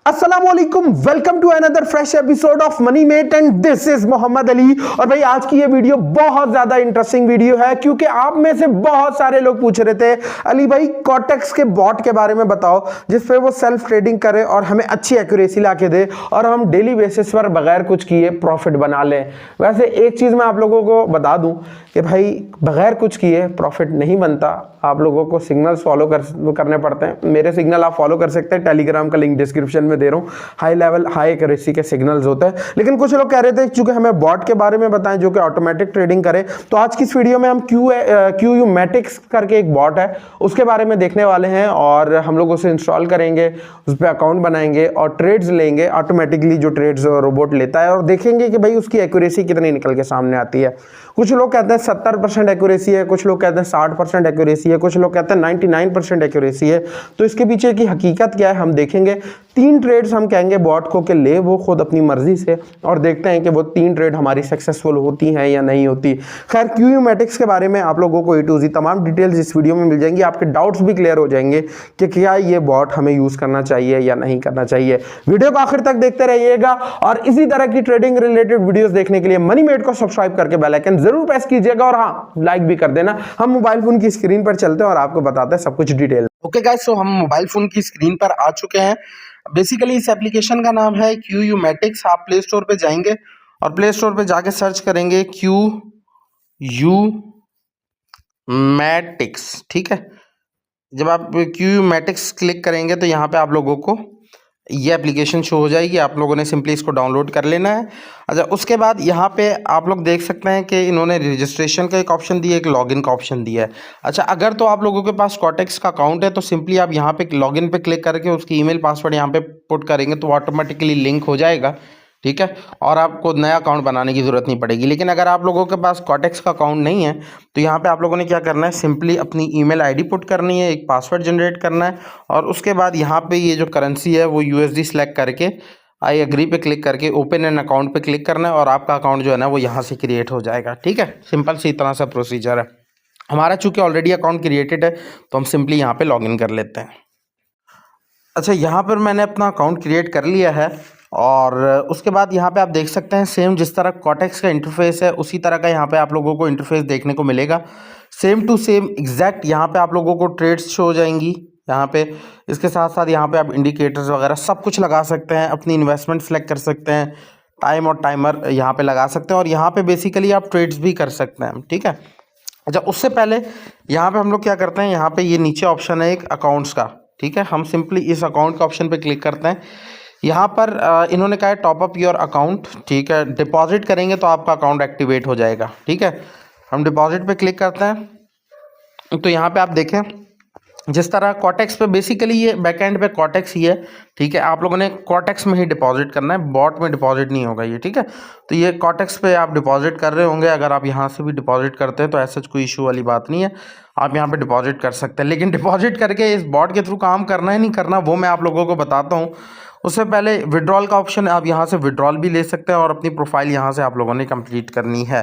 अस्सलामुअलैकुम, welcome to another fresh episode of money mate and this is Mohammad Ali. और भाई आज की ये वीडियो बहुत ज्यादा इंटरेस्टिंग वीडियो है क्योंकि आप में से बहुत सारे लोग पूछ रहे थे अली भाई कॉटेक्स के बॉट के बारे में बताओ जिस पे वो सेल्फ ट्रेडिंग करे और हमें अच्छी एक्यूरेसी ला के दे और हम डेली बेसिस पर बगैर कुछ किए प्रॉफिट बना लें। वैसे एक चीज मैं आप लोगों को बता दूं कि भाई बगैर कुछ किए प्रॉफिट नहीं बनता, आप लोगों को सिग्नल्स फॉलो करने पड़ते हैं। मेरे सिग्नल आप फॉलो कर सकते हैं, टेलीग्राम का लिंक डिस्क्रिप्शन में दे रहा हूं। हाई लेवल हाई एक्यूरेसी के सिग्नल्स होते हैं। लेकिन कुछ लोग कह रहे थे क्योंकि हमें बॉट के बारे में बताएं जो कि ऑटोमेटिक ट्रेडिंग करे, तो आज की इस वीडियो में हम क्यू मैटिक्स करके एक बॉट है उसके बारे में देखने वाले हैं और हम लोग उसे इंस्टॉल करेंगे, उस पर अकाउंट बनाएंगे और ट्रेड्स लेंगे ऑटोमेटिकली जो ट्रेड्स रोबोट लेता है और देखेंगे कि भाई उसकी एक्यूरेसी कितनी निकल के सामने आती है। कुछ लोग कहते हैं 70% एक्यूरेसी है, कुछ लोग कहते हैं 60% एक्यूरेसी है, कुछ लोग कहते हैं 99% एक्यूरेसी है। तो इसके पीछे की हकीकत क्या है हम देखेंगे। 3 ट्रेड्स हम कहेंगे बॉट को कि ले वो खुद अपनी मर्जी से और देखते हैं कि वो 3 ट्रेड हमारी सक्सेसफुल होती हैं या नहीं होती। खैर क्यू मैटिक्स के बारे में आप लोगों को ए टू जी तमाम डिटेल्स इस वीडियो में मिल जाएंगी, आपके डाउट्स भी क्लियर हो जाएंगे कि क्या ये बॉट हमें यूज करना चाहिए या नहीं करना चाहिए। वीडियो को आखिर तक देखते रहिएगा और इसी तरह की ट्रेडिंग रिलेटेड वीडियोस देखने के लिए मनी मेट को सब्सक्राइब करके बेल आइकन जरूर प्रेस कीजिएगा और हाँ लाइक भी कर देना। हम मोबाइल फोन की स्क्रीन पर चलते हैं और आपको बताते हैं सब कुछ डिटेल। ओके गाइस, सो हम मोबाइल फोन की स्क्रीन पर आ चुके हैं। बेसिकली इस एप्लीकेशन का नाम है क्यू मैटिक्स। आप प्ले स्टोर पे जाएंगे और प्ले स्टोर पे जाके सर्च करेंगे क्यू मैटिक्स। ठीक है, जब आप क्यू मैटिक्स क्लिक करेंगे तो यहाँ पे आप लोगों को ये एप्लीकेशन शो हो जाएगी। आप लोगों ने सिंपली इसको डाउनलोड कर लेना है। अच्छा, उसके बाद यहाँ पे आप लोग देख सकते हैं कि इन्होंने रजिस्ट्रेशन का एक ऑप्शन दिया है, एक लॉगिन का ऑप्शन दिया है। अच्छा, अगर तो आप लोगों के पास कॉटेक्स का अकाउंट है तो सिंपली आप यहाँ पे लॉगिन पे क्लिक करके उसकी ईमेल पासवर्ड यहाँ पे पुट करेंगे तो ऑटोमेटिकली लिंक हो जाएगा। ठीक है, और आपको नया अकाउंट बनाने की ज़रूरत नहीं पड़ेगी। लेकिन अगर आप लोगों के पास कॉटेक्स का अकाउंट नहीं है तो यहाँ पे आप लोगों ने क्या करना है, सिंपली अपनी ईमेल आईडी पुट करनी है, एक पासवर्ड जनरेट करना है और उसके बाद यहाँ पे ये जो करेंसी है वो यूएसडी सेलेक्ट करके आई एग्री पे क्लिक करके ओपन एन अकाउंट पे क्लिक करना है और आपका अकाउंट जो है ना वो यहाँ से क्रिएट हो जाएगा। ठीक है, सिंपल सी इतना सा प्रोसीजर है। हमारा चूँकि ऑलरेडी अकाउंट क्रिएटेड है तो हम सिंपली यहाँ पर लॉग इन कर लेते हैं। अच्छा, यहाँ पर मैंने अपना अकाउंट क्रिएट कर लिया है और उसके बाद यहाँ पे आप देख सकते हैं सेम जिस तरह कॉटेक्स का इंटरफेस है उसी तरह का यहाँ पे आप लोगों को इंटरफेस देखने को मिलेगा। सेम टू सेम एग्जैक्ट यहाँ पे आप लोगों को ट्रेड्स शो हो जाएंगी यहाँ पे। इसके साथ साथ यहाँ पे आप इंडिकेटर्स वगैरह सब कुछ लगा सकते हैं, अपनी इन्वेस्टमेंट सेलेक्ट कर सकते हैं, टाइम और टाइमर यहाँ पे लगा सकते हैं और यहाँ पे बेसिकली आप ट्रेड्स भी कर सकते हैं। ठीक है, अच्छा उससे पहले यहाँ पे हम लोग क्या करते हैं, यहाँ पे ये नीचे ऑप्शन है एक अकाउंट्स का। ठीक है, हम सिंपली इस अकाउंट का ऑप्शन पे क्लिक करते हैं। यहाँ पर इन्होंने कहा है टॉप अप योर अकाउंट। ठीक है, डिपॉजिट करेंगे तो आपका अकाउंट एक्टिवेट हो जाएगा। ठीक है, हम डिपॉजिट पे क्लिक करते हैं तो यहाँ पे आप देखें जिस तरह कॉटेक्स पे बेसिकली ये बैकएंड पे कॉटेक्स ही है। ठीक है, आप लोगों ने कॉटेक्स में ही डिपॉजिट करना है, बॉट में डिपॉजिट नहीं होगा ये। ठीक है, तो ये कॉटेक्स पे आप डिपॉजिट कर रहे होंगे। अगर आप यहाँ से भी डिपॉजिट करते हैं तो ऐसा कोई इशू वाली बात नहीं है, आप यहाँ पे डिपॉजिट कर सकते हैं। लेकिन डिपॉजिट करके इस बॉट के थ्रू काम करना है नहीं करना वो मैं आप लोगों को बताता हूँ। उससे पहले विड्रॉल का ऑप्शन है, आप यहाँ से विड्रॉल भी ले सकते हैं और अपनी प्रोफाइल यहाँ से आप लोगों ने कंप्लीट करनी है।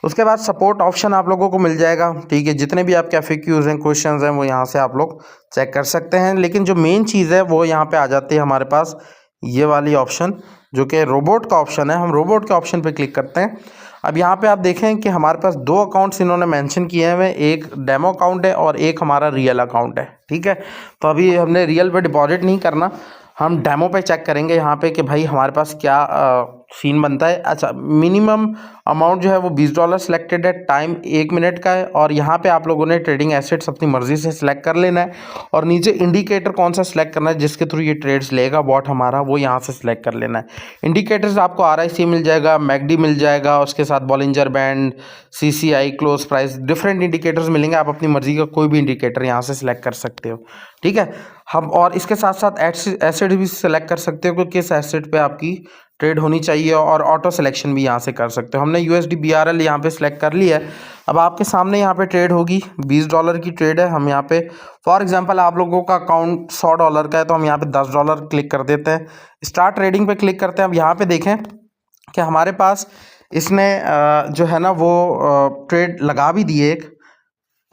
उसके बाद सपोर्ट ऑप्शन आप लोगों को मिल जाएगा। ठीक है, जितने भी आपके FAQs हैं, क्वेश्चंस हैं वो यहाँ से आप लोग चेक कर सकते हैं। लेकिन जो मेन चीज़ है वो यहाँ पे आ जाती है हमारे पास ये वाली ऑप्शन जो कि रोबोट का ऑप्शन है। हम रोबोट के ऑप्शन पर क्लिक करते हैं। अब यहाँ पे आप देखें कि हमारे पास 2 अकाउंट्स इन्होंने मेंशन किए हुए हैं, एक डेमो अकाउंट है और एक हमारा रियल अकाउंट है। ठीक है, तो अभी हमने रियल पे डिपॉजिट नहीं करना, हम डेमो पे चेक करेंगे यहाँ पे कि भाई हमारे पास क्या सीन बनता है। अच्छा, मिनिमम अमाउंट जो है वो $20 सिलेक्टेड है, टाइम 1 मिनट का है और यहाँ पे आप लोगों ने ट्रेडिंग एसेट्स अपनी मर्जी से सिलेक्ट कर लेना है और नीचे इंडिकेटर कौन सा सिलेक्ट करना है जिसके थ्रू ये ट्रेड्स लेगा बॉट हमारा, वो यहाँ से सिलेक्ट कर लेना है। इंडिकेटर्स आपको RSI मिल जाएगा, मैकडी मिल जाएगा, उसके साथ Bollinger band, CCI, close price, different indicators मिलेंगे। आप अपनी मर्जी का कोई भी इंडिकेटर यहाँ से सिलेक्ट कर सकते हो। ठीक है, हम और इसके साथ साथ एसेट भी सिलेक्ट कर सकते हो कि किस एसेट पे आपकी ट्रेड होनी चाहिए और ऑटो सिलेक्शन भी यहाँ से कर सकते हो। हमने USD BRL यहाँ पे सिलेक्ट कर लिया है। अब आपके सामने यहाँ पे ट्रेड होगी, $20 की ट्रेड है। हम यहाँ पे फॉर एग्जांपल आप लोगों का अकाउंट $100 का है तो हम यहाँ पे $10 क्लिक कर देते हैं, स्टार्ट ट्रेडिंग पे क्लिक करते हैं। अब यहाँ पे देखें कि हमारे पास इसने जो है ना वो ट्रेड लगा भी दिए एक।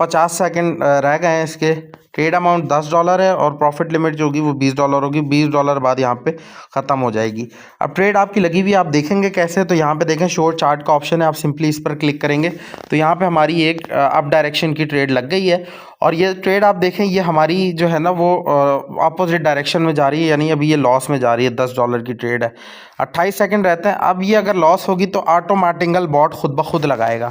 50 सेकंड रह गए हैं इसके। ट्रेड अमाउंट $10 है और प्रॉफिट लिमिट जो होगी वो $20 होगी। $20 बाद यहाँ पे ख़त्म हो जाएगी। अब ट्रेड आपकी लगी हुई आप देखेंगे कैसे, तो यहाँ पे देखें शो चार्ट का ऑप्शन है, आप सिंपली इस पर क्लिक करेंगे तो यहाँ पे हमारी एक अप डायरेक्शन की ट्रेड लग गई है। और ये ट्रेड आप देखें ये हमारी जो है ना वो अपोजिट डायरेक्शन में जा रही है, यानी अभी ये लॉस में जा रही है। $10 की ट्रेड है, 28 सेकंड रहते हैं। अब ये अगर लॉस होगी तो ऑटो मार्टिंगल बॉट खुद ब खुद लगाएगा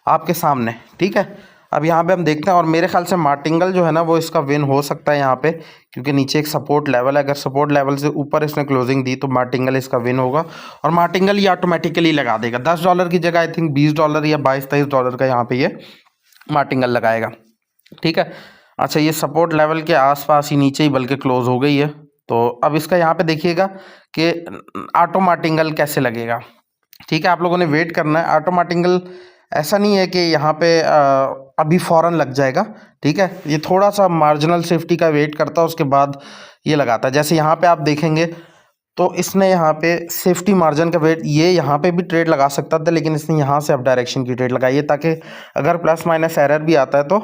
आपके सामने, ठीक है। अब यहाँ पे हम देखते हैं और मेरे ख्याल से मार्टिंगल जो है ना वो इसका विन हो सकता है यहाँ पे, क्योंकि नीचे एक सपोर्ट लेवल है। अगर सपोर्ट लेवल से ऊपर इसने क्लोजिंग दी तो मार्टिंगल इसका विन होगा और मार्टिंगल ये ऑटोमेटिकली लगा देगा। $10 की जगह आई थिंक $20 या $22-23 का यहाँ पे ये मार्टिंगल लगाएगा, ठीक है। अच्छा, ये सपोर्ट लेवल के आसपास ही नीचे ही बल्कि क्लोज हो गई है। तो अब इसका यहाँ पे देखिएगा कि ऑटो मार्टिंगल कैसे लगेगा, ठीक है। आप लोगों ने वेट करना है। ऑटो मार्टिंगल ऐसा नहीं है कि यहाँ पे अभी फ़ौरन लग जाएगा, ठीक है। ये थोड़ा सा मार्जिनल सेफ्टी का वेट करता है, उसके बाद ये लगाता है। जैसे यहाँ पे आप देखेंगे तो इसने यहाँ पे सेफ्टी मार्जिन का वेट, ये यहाँ पे भी ट्रेड लगा सकता था लेकिन इसने यहाँ से अप डायरेक्शन की ट्रेड लगाई है ताकि अगर प्लस माइनस एरर भी आता है तो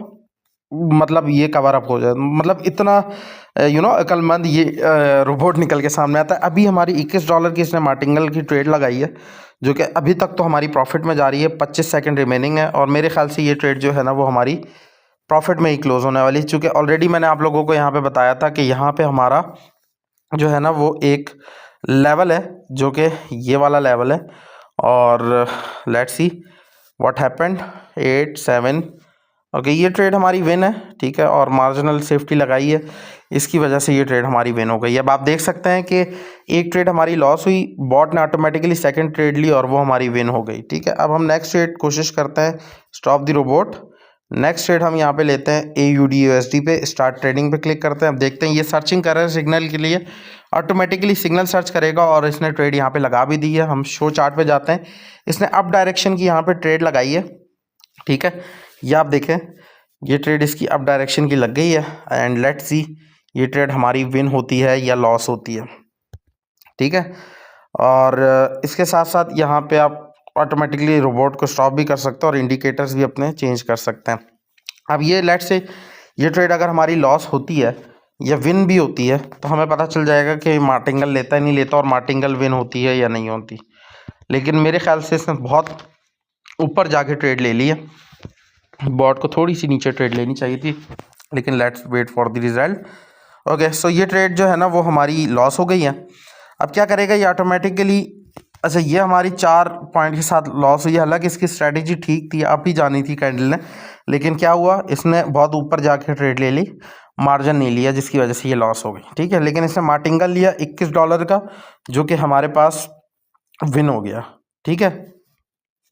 मतलब ये कवर अप हो जाए। मतलब इतना अक्लमंद ये रोबोट निकल के सामने आता है। अभी हमारी $21 की इसने मार्टिंगल की ट्रेड लगाई है, जो कि अभी तक तो हमारी प्रॉफिट में जा रही है। 25 सेकंड रिमेनिंग है और मेरे ख्याल से ये ट्रेड जो है ना वो हमारी प्रॉफिट में ही क्लोज होने वाली है, चूँकि ऑलरेडी मैंने आप लोगों को यहाँ पे बताया था कि यहाँ पे हमारा जो है ना वो एक लेवल है जो कि ये वाला लेवल है। और let's see what happened, 8-7 okay, ये ट्रेड हमारी विन है, ठीक है। और मार्जिनल सेफ्टी लगाई है, इसकी वजह से ये ट्रेड हमारी विन हो गई। अब आप देख सकते हैं कि एक ट्रेड हमारी लॉस हुई, बॉट ने ऑटोमेटिकली सेकंड ट्रेड ली और वो हमारी विन हो गई, ठीक है। अब हम नेक्स्ट ट्रेड कोशिश करते हैं, stop the robot. Next trade हम यहाँ पे लेते हैं AUD/USD पे, स्टार्ट ट्रेडिंग पे क्लिक करते हैं। अब देखते हैं ये सर्चिंग कर रहा है सिग्नल के लिए, ऑटोमेटिकली सिग्नल सर्च करेगा और इसने ट्रेड यहाँ पे लगा भी दी है। हम शो चार्ट पे जाते हैं, इसने अप डायरेक्शन की यहाँ पे ट्रेड लगाई है, ठीक है। ये आप देखें ये ट्रेड इसकी अप डायरेक्शन की लग गई है एंड लेट्स सी ये ट्रेड हमारी विन होती है या लॉस होती है, ठीक है। और इसके साथ साथ यहाँ पे आप ऑटोमेटिकली रोबोट को स्टॉप भी कर सकते हैं और इंडिकेटर्स भी अपने चेंज कर सकते हैं। अब ये लेट्स से ये ट्रेड अगर हमारी लॉस होती है या विन भी होती है तो हमें पता चल जाएगा कि मार्टिंगल लेता है नहीं लेता और मार्टिंगल विन होती है या नहीं होती। लेकिन मेरे ख्याल से इसने बहुत ऊपर जाके ट्रेड ले ली है, बॉट को थोड़ी सी नीचे ट्रेड लेनी चाहिए थी, लेकिन let's wait for the result. Okay, so ये ट्रेड जो है ना वो हमारी लॉस हो गई है। अब क्या करेगा ये ऑटोमेटिकली, अच्छा ये हमारी 4 पॉइंट के साथ लॉस हुई है। हालांकि इसकी स्ट्रेटेजी ठीक थी, आप ही जानी थी कैंडल ने, लेकिन क्या हुआ इसने बहुत ऊपर जाके ट्रेड ले ली, मार्जिन नहीं लिया, जिसकी वजह से ये लॉस हो गई, ठीक है। लेकिन इसने मार्टिंगल लिया $21 का, जो कि हमारे पास विन हो गया, ठीक है।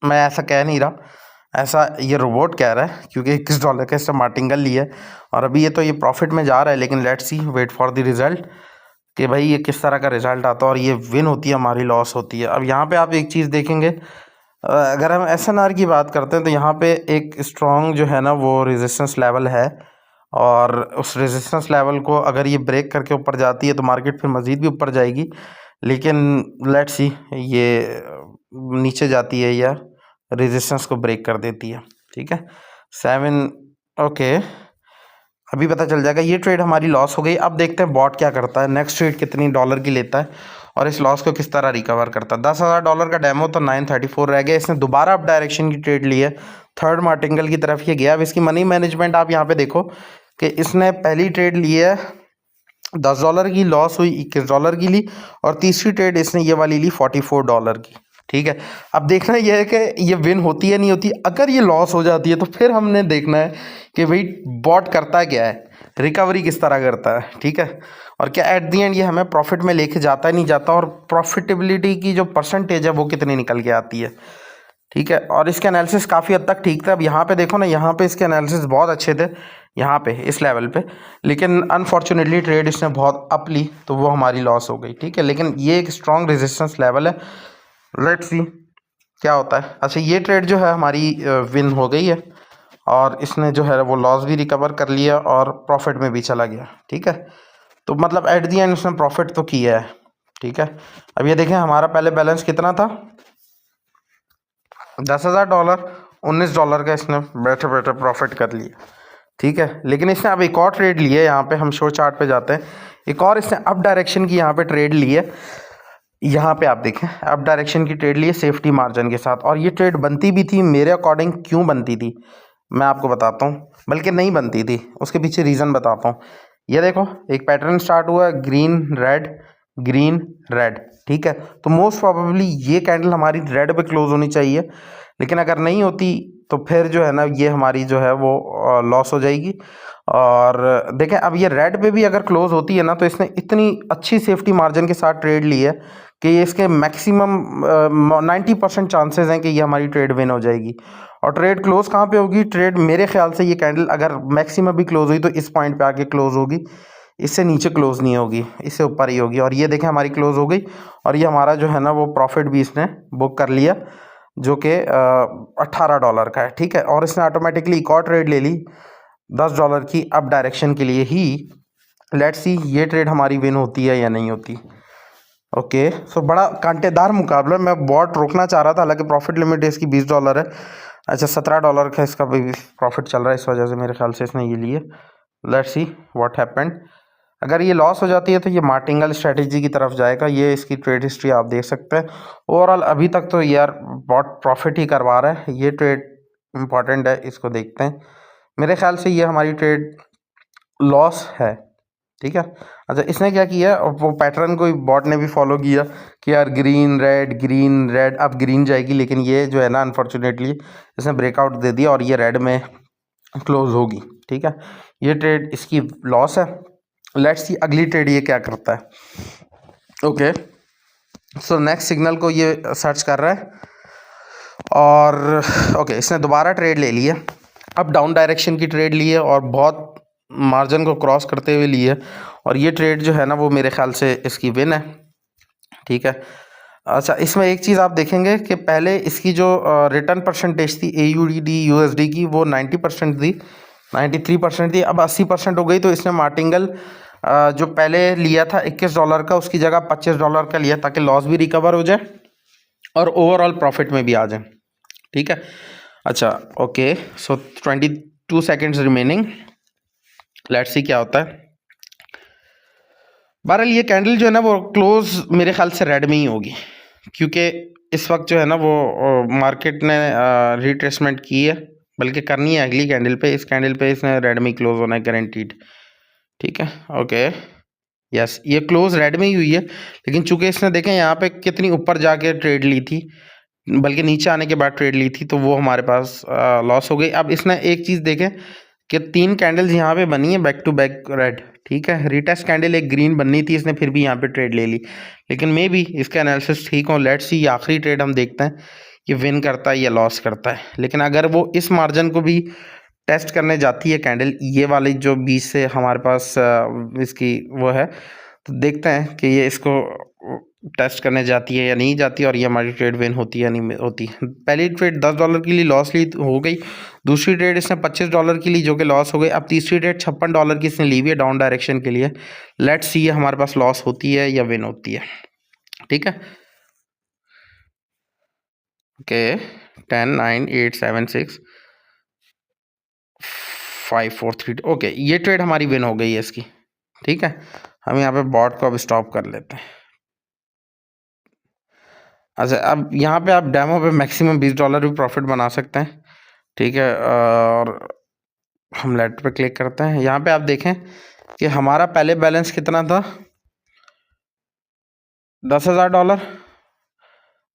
मैं ऐसा कह नहीं रहा, ऐसा ये रोबोट कह रहा है, क्योंकि $21 का इसने मार्टिंगल लिया है और अभी ये तो ये प्रॉफिट में जा रहा है। लेकिन let's see wait for the result कि भाई ये किस तरह का रिजल्ट आता है और ये विन होती है हमारी लॉस होती है। अब यहाँ पे आप एक चीज़ देखेंगे, अगर हम SNR की बात करते हैं तो यहाँ पे एक स्ट्रॉन्ग जो है ना वो रेजिस्टेंस लेवल है और उस रेजिस्टेंस लेवल को अगर ये ब्रेक करके ऊपर जाती है तो मार्केट फिर मज़ीद भी ऊपर जाएगी। लेकिन लेट्स सी ये नीचे जाती है या रेजिस्टेंस को ब्रेक कर देती है, ठीक है। 7 ओके, अभी पता चल जाएगा। ये ट्रेड हमारी लॉस हो गई। अब देखते हैं बॉट क्या करता है, नेक्स्ट ट्रेड कितनी डॉलर की लेता है और इस लॉस को किस तरह रिकवर करता है। $10,000 का डेमो तो 934 रह गया। इसने दोबारा अप डायरेक्शन की ट्रेड ली है, थर्ड मार्टिंगल की तरफ ये गया। अब इसकी मनी मैनेजमेंट आप यहाँ पे देखो कि इसने पहली ट्रेड ली है $10 की, लॉस हुई $21 की ली, और तीसरी ट्रेड इसने ये वाली ली $44 की, ठीक है। अब देखना यह है कि ये विन होती है नहीं होती। अगर ये लॉस हो जाती है तो फिर हमने देखना है कि भाई बॉट करता क्या है, रिकवरी किस तरह करता है, ठीक है। और क्या एट दी एंड ये हमें प्रॉफिट में लेके जाता है नहीं जाता, और प्रॉफिटेबिलिटी की जो परसेंटेज है वो कितनी निकल के आती है, ठीक है। और इसके एनालिसिस काफ़ी हद तक ठीक था। अब यहाँ पे देखो ना, यहाँ पे इसके एनालिसिस बहुत अच्छे थे यहाँ पे इस लेवल पे, लेकिन अनफॉर्चुनेटली ट्रेड इसने बहुत अप ली तो वो हमारी लॉस हो गई, ठीक है। लेकिन ये एक स्ट्रॉन्ग रेजिस्टेंस लेवल है, लेट्स सी क्या होता है। अच्छा, ये ट्रेड जो है हमारी विन हो गई है और इसने जो है वो लॉस भी रिकवर कर लिया और प्रॉफिट में भी चला गया, ठीक है। तो मतलब एट दी एंड उसने प्रॉफिट तो किया है, ठीक है। अब ये देखें हमारा पहले बैलेंस कितना था, $10,000, $19 का इसने बैठे बैठे प्रॉफिट कर लिया। ठीक है। लेकिन इसने अब एक और ट्रेड ली है, यहाँ पे हम शो चार्ट पे जाते हैं, एक और इसने अप डायरेक्शन की यहाँ पे ट्रेड ली है। यहाँ पे आप देखें अप डायरेक्शन की ट्रेड ली है सेफ्टी मार्जिन के साथ, और ये ट्रेड बनती भी थी मेरे अकॉर्डिंग। क्यों बनती थी मैं आपको बताता हूँ, बल्कि नहीं बनती थी, उसके पीछे रीज़न बताता हूँ। ये देखो एक पैटर्न स्टार्ट हुआ है, ग्रीन रेड, ठीक है। तो मोस्ट प्रोबेबली ये कैंडल हमारी रेड पे क्लोज होनी चाहिए, लेकिन अगर नहीं होती तो फिर जो है ना ये हमारी जो है वो लॉस हो जाएगी। और देखें अब ये रेड पे भी अगर क्लोज होती है ना, तो इसने इतनी अच्छी सेफ्टी मार्जिन के साथ ट्रेड ली है कि ये इसके मैक्सिमम 90% चांसेस हैं कि ये हमारी ट्रेड विन हो जाएगी। और ट्रेड क्लोज कहाँ पे होगी? ट्रेड मेरे ख्याल से ये कैंडल अगर मैक्सिमम भी क्लोज हुई तो इस पॉइंट पे आके क्लोज होगी, इससे नीचे क्लोज नहीं होगी, इससे ऊपर ही होगी। और ये देखें हमारी क्लोज हो गई, और ये हमारा जो है ना वो प्रॉफिट भी इसने बुक कर लिया, जो कि $18 का है, ठीक है। और इसने ऑटोमेटिकली एक और ट्रेड ले ली $10 की अप डायरेक्शन के लिए ही। लेट्स सी ये ट्रेड हमारी विन होती है या नहीं होती। ओके सो बड़ा कांटेदार मुकाबला, मैं बॉट रोकना चाह रहा था, हालांकि प्रॉफिट लिमिट इसकी $20 है। अच्छा $17 का इसका भी प्रॉफिट चल रहा है, इस वजह से मेरे ख्याल से इसने ये लिए। Let's see what happened. अगर ये लॉस हो जाती है तो ये मार्टिंगल स्ट्रेटेजी की तरफ जाएगा। ये इसकी ट्रेड हिस्ट्री आप देख सकते हैं। ओवरऑल अभी तक तो यार बॉट प्रॉफिट ही करवा रहा है। ये ट्रेड इंपॉर्टेंट है, इसको देखते हैं। मेरे ख्याल से ये हमारी ट्रेड लॉस है, ठीक है। अच्छा इसने क्या किया, वो पैटर्न को बॉट ने भी फॉलो किया कि यार ग्रीन रेड, अब ग्रीन जाएगी, लेकिन ये जो है ना अनफॉर्चुनेटली इसने ब्रेकआउट दे दिया और ये रेड में क्लोज होगी, ठीक है। ये ट्रेड इसकी लॉस है। लेट्स सी अगली ट्रेड ये क्या करता है। ओके सो नेक्स्ट सिग्नल को ये सर्च कर रहा है, और ओके इसने दोबारा ट्रेड ले लिया, अब डाउन डायरेक्शन की ट्रेड ली है और बहुत मार्जिन को क्रॉस करते हुए ली है। और ये ट्रेड जो है ना वो मेरे ख्याल से इसकी विन है, ठीक है। अच्छा इसमें एक चीज़ आप देखेंगे कि पहले इसकी जो रिटर्न परसेंटेज थी AUD USD की, वो 90% थी, 93% थी, अब 80% हो गई। तो इसने मार्टिंगल जो पहले लिया था $21 का, उसकी जगह $25 का लिया, ताकि लॉस भी रिकवर हो जाए और ओवरऑल प्रॉफिट में भी आ जाए, ठीक है। अच्छा okay so 22 seconds remaining, let's see क्या होता है। बहरहाल ये कैंडल जो है ना वो क्लोज मेरे ख्याल से रेड में ही होगी, क्योंकि इस वक्त जो है ना वो मार्केट ने रिट्रेसमेंट की है, बल्कि करनी है अगली कैंडल पे। इस कैंडल पे इसने रेड में क्लोज होना है गारंटीड, ठीक है। ओके यस ये क्लोज रेड में ही हुई है, लेकिन चूंकि इसने देखें यहाँ पे कितनी ऊपर जाके ट्रेड ली थी, बल्कि नीचे आने के बाद ट्रेड ली थी, तो वो हमारे पास लॉस हो गई। अब इसने एक चीज़ देखें कि 3 कैंडल्स यहाँ पे बनी है बैक टू बैक रेड, ठीक है। रिटेस्ट कैंडल एक ग्रीन बननी थी, इसने फिर भी यहाँ पे ट्रेड ले ली, लेकिन मे बी इसका एनालिसिस ठीक हो। लेट्स सी आखिरी ट्रेड हम देखते हैं कि विन करता है या लॉस करता है। लेकिन अगर वो इस मार्जिन को भी टेस्ट करने जाती है कैंडल, ये वाली जो 20 से हमारे पास इसकी वो है, तो देखते हैं कि ये इसको टेस्ट करने जाती है या नहीं जाती, और ये हमारी ट्रेड विन होती है या नहीं होती। पहली ट्रेड $10 की ली, लॉस ली हो गई। दूसरी ट्रेड इसने $25 की ली, जो कि लॉस हो गई। अब तीसरी ट्रेड $56 की इसने ली हुई है डाउन डायरेक्शन के लिए। लेट्स सी ये हमारे पास लॉस होती है या विन होती है, ठीक है। ओके 10 9 8 7 6 5 4 3 ओके ये ट्रेड हमारी विन हो गई है इसकी, ठीक है। हम यहाँ पे बॉट को अब स्टॉप कर लेते हैं। अच्छा अब यहाँ पे आप डेमो पे मैक्सिमम $20 भी प्रॉफिट बना सकते हैं, ठीक है। और हम लेट पे क्लिक करते हैं। यहाँ पे आप देखें कि हमारा पहले बैलेंस कितना था, $10,000,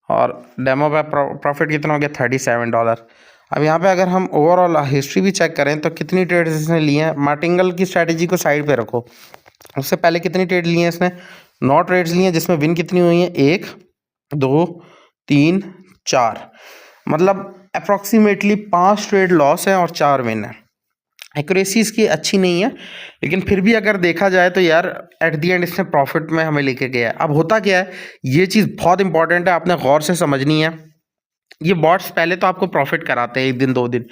और डेमो पे प्रॉफिट कितना हो गया, $37। अब यहाँ पे अगर हम ओवरऑल हिस्ट्री भी चेक करें तो कितनी ट्रेड्स इसने ली हैं, मार्टिंगल की स्ट्रैटेजी को साइड पे रखो, उससे पहले कितनी ट्रेड ली हैं इसने, 9 ट्रेड्स ली हैं, जिसमें विन कितनी हुई हैं, 1 2 3 4, मतलब अप्रॉक्सीमेटली 5 ट्रेड लॉस है और 4 विन है। एक्यूरेसी इसकी अच्छी नहीं है, लेकिन फिर भी अगर देखा जाए तो यार एट दी एंड इसने प्रॉफिट में हमें लेके गया है। अब होता क्या है, ये चीज़ बहुत इंपॉर्टेंट है, आपने गौर से समझनी है। ये बॉट्स पहले तो आपको प्रॉफिट कराते हैं 1 दिन 2 दिन,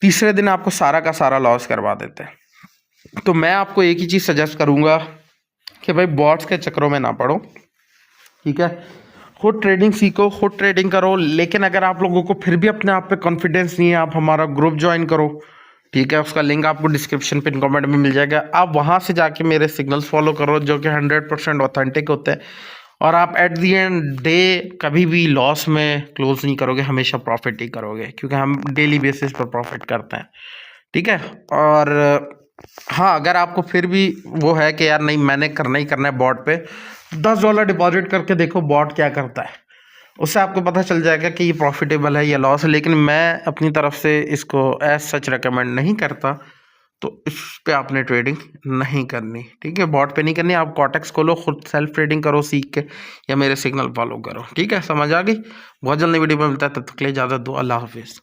तीसरे दिन आपको सारा का सारा लॉस करवा देते हैं। तो मैं आपको एक ही चीज़ सजेस्ट करूँगा कि भाई बॉट्स के चक्करों में ना पड़ो, ठीक है। खुद ट्रेडिंग सीखो, खुद ट्रेडिंग करो, लेकिन अगर आप लोगों को फिर भी अपने आप पे कॉन्फिडेंस नहीं है, आप हमारा ग्रुप ज्वाइन करो, ठीक है, उसका लिंक आपको डिस्क्रिप्शन पिन कमेंट में मिल जाएगा। आप वहाँ से जाके मेरे सिग्नल्स फॉलो करो जो कि 100% ऑथेंटिक होते हैं, और आप एट दी एंड डे कभी भी लॉस में क्लोज नहीं करोगे, हमेशा प्रॉफिट ही करोगे, क्योंकि हम डेली बेसिस पर प्रॉफिट करते हैं। ठीक है, और हाँ, अगर आपको फिर भी वो है कि यार नहीं मैंने करना ही करना है बॉट पे, $10 डिपॉजिट करके देखो बॉट क्या करता है, उससे आपको पता चल जाएगा कि ये प्रॉफिटेबल है या लॉस है। लेकिन मैं अपनी तरफ से इसको एज सच रेकमेंड नहीं करता, तो इस पे आपने ट्रेडिंग नहीं करनी। ठीक है, बॉट पे नहीं करनी, आप कॉटेक्स खोलो, खुद सेल्फ ट्रेडिंग करो सीख के, या मेरे सिग्नल फॉलो करो। ठीक है, समझ आ गई। बहुत जल्दी वीडियो में मिलता है, तब तक के लिए इजाज़त दो। अल्लाह हाफिज़।